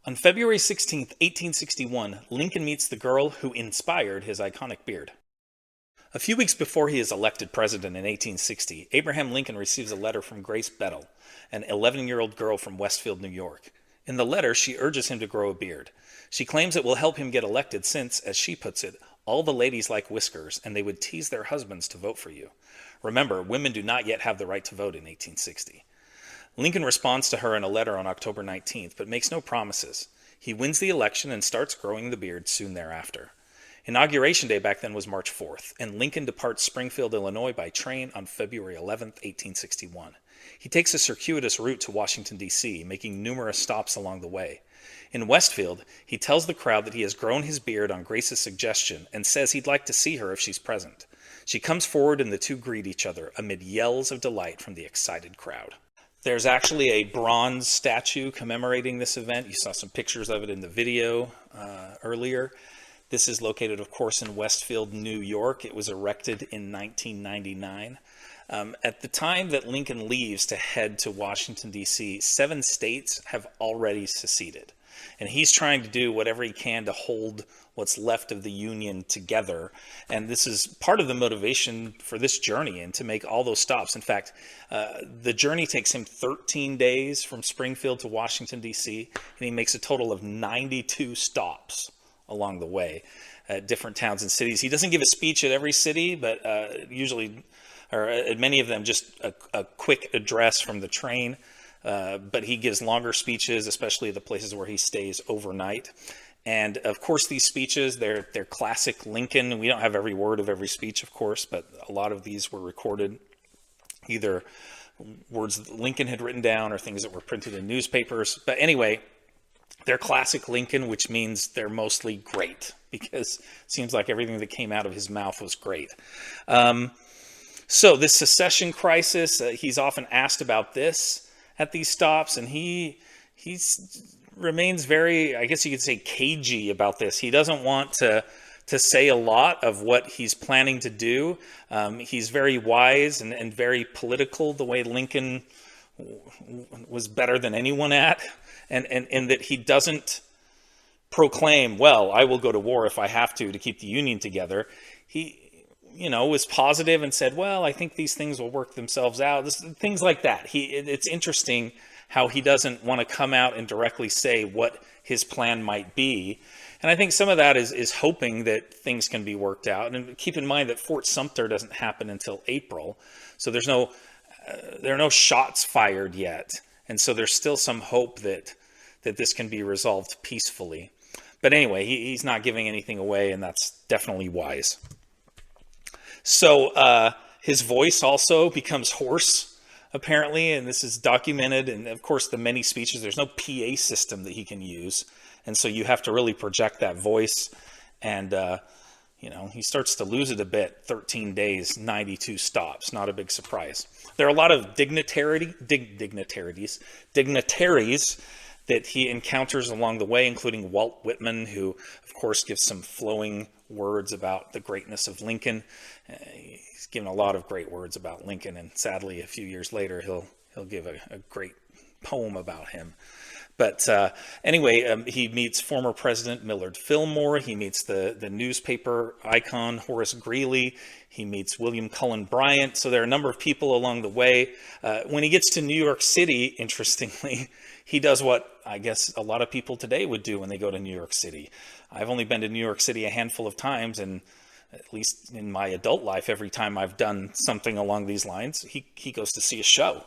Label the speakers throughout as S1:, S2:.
S1: On February 16th, 1861, Lincoln meets the girl who inspired his iconic beard. A few weeks before he is elected president in 1860, Abraham Lincoln receives a letter from Grace Bettel, an 11-year-old girl from Westfield, New York. In the letter, she urges him to grow a beard. She claims it will help him get elected since, as she puts it, all the ladies like whiskers and they would tease their husbands to vote for you. Remember, women do not yet have the right to vote in 1860. Lincoln responds to her in a letter on October 19th, but makes no promises. He wins the election and starts growing the beard soon thereafter. Inauguration Day back then was March 4th, and Lincoln departs Springfield, Illinois by train on February 11th, 1861. He takes a circuitous route to Washington, D.C., making numerous stops along the way. In Westfield, he tells the crowd that he has grown his beard on Grace's suggestion and says he'd like to see her if she's present. She comes forward and the two greet each other amid yells of delight from the excited crowd. There's actually a bronze statue commemorating this event. You saw some pictures of it in the video earlier. This is located, of course, in Westfield, New York. It was erected in 1999. At the time that Lincoln leaves to head to Washington, D.C., 7 states have already seceded. And he's trying to do whatever he can to hold what's left of the Union together. And this is part of the motivation for this journey and to make all those stops. In fact, the journey takes him 13 days from Springfield to Washington, D.C., and he makes a total of 92 stops along the way at different towns and cities. He doesn't give a speech at every city, but usually, or at many of them, just a quick address from the train. But he gives longer speeches, especially at the places where he stays overnight. And of course, these speeches, they're classic Lincoln. We don't have every word of every speech, of course, but a lot of these were recorded, either words that Lincoln had written down or things that were printed in newspapers. But anyway, they're classic Lincoln, which means they're mostly great, because it seems like everything that came out of his mouth was great. So this secession crisis, he's often asked about this at these stops, and he remains very, I guess you could say, cagey about this. He doesn't want to say a lot of what he's planning to do. He's very wise and very political, the way Lincoln was better than anyone at, and that he doesn't proclaim, well, I will go to war if I have to keep the Union together. He, was positive and said, well, I think these things will work themselves out. Things like that. It's interesting how he doesn't want to come out and directly say what his plan might be. And I think some of that is hoping that things can be worked out. And keep in mind that Fort Sumter doesn't happen until April. So there are no shots fired yet. And so there's still some hope that this can be resolved peacefully. But anyway, he's not giving anything away, and that's definitely wise. So his voice also becomes hoarse, apparently, and this is documented. And of course, the many speeches, there's no PA system that he can use. And so you have to really project that voice. And, he starts to lose it a bit. 13 days, 92 stops, not a big surprise. There are a lot of dignitaries that he encounters along the way, including Walt Whitman, who, of course, gives some flowing words about the greatness of Lincoln. He's given a lot of great words about Lincoln, and sadly, a few years later, he'll give a great poem about him. But anyway, he meets former President Millard Fillmore. He meets the newspaper icon Horace Greeley. He meets William Cullen Bryant. So there are a number of people along the way. When he gets to New York City, interestingly, he does what I guess a lot of people today would do when they go to New York City. I've only been to New York City a handful of times, and at least in my adult life, every time I've done something along these lines, he goes to see a show.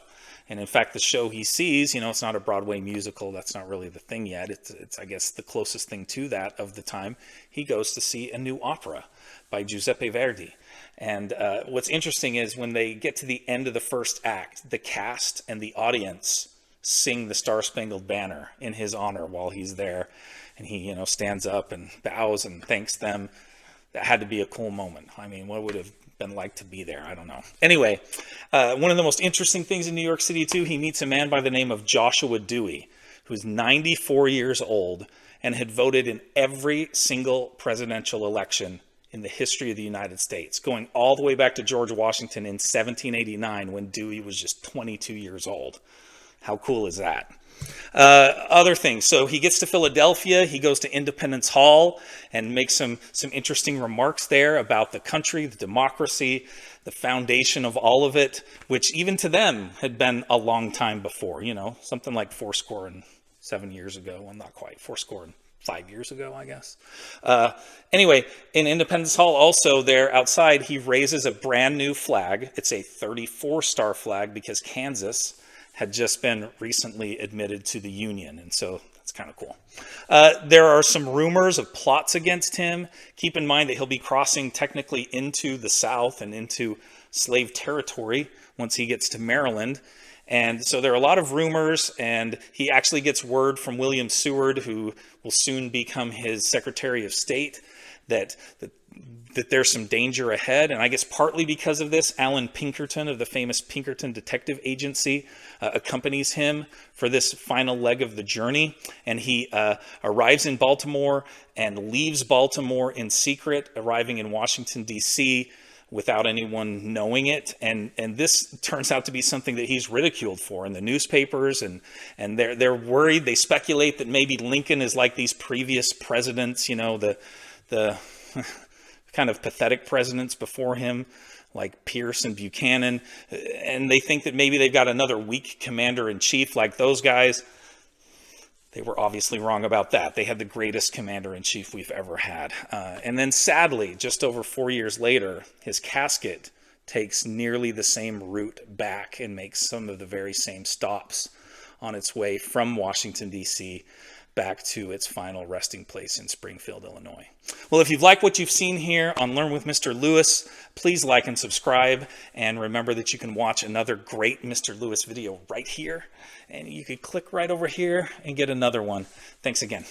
S1: And in fact, the show he sees, it's not a Broadway musical. That's not really the thing yet. It's I guess, the closest thing to that of the time. He goes to see a new opera by Giuseppe Verdi. And what's interesting is when they get to the end of the first act, the cast and the audience sing the Star-Spangled Banner in his honor while he's there. And he, stands up and bows and thanks them. That had to be a cool moment. I mean, what would have been like to be there? I don't know. Anyway, one of the most interesting things in New York City, too, he meets a man by the name of Joshua Dewey, who's 94 years old and had voted in every single presidential election in the history of the United States, going all the way back to George Washington in 1789 when Dewey was just 22 years old. How cool is that? Other things. So he gets to Philadelphia. He goes to Independence Hall and makes some interesting remarks there about the country, the democracy, the foundation of all of it, which even to them had been a long time before. Something like 7 years ago. Well, not quite 5 years ago, I guess. Anyway, in Independence Hall, also there outside, he raises a brand new flag. It's a 34-star flag because Kansas had just been recently admitted to the Union, and so that's kind of cool. There are some rumors of plots against him. Keep in mind that he'll be crossing technically into the South and into slave territory once he gets to Maryland. And so there are a lot of rumors, and he actually gets word from William Seward, who will soon become his Secretary of State, that there's some danger ahead. And I guess partly because of this, Alan Pinkerton of the famous Pinkerton Detective Agency accompanies him for this final leg of the journey. And he arrives in Baltimore and leaves Baltimore in secret, arriving in Washington, D.C., without anyone knowing it. And this turns out to be something that he's ridiculed for in the newspapers. And they're worried. They speculate that maybe Lincoln is like these previous presidents, the kind of pathetic presidents before him, like Pierce and Buchanan. And they think that maybe they've got another weak commander-in-chief like those guys. They were obviously wrong about that. They had the greatest commander-in-chief we've ever had. And then sadly, just over 4 years later, his casket takes nearly the same route back and makes some of the very same stops on its way from Washington, D.C., back to its final resting place in Springfield, Illinois. Well, if you've liked what you've seen here on Learn with Mr. Lewis, please like and subscribe. And remember that you can watch another great Mr. Lewis video right here. And you could click right over here and get another one. Thanks again.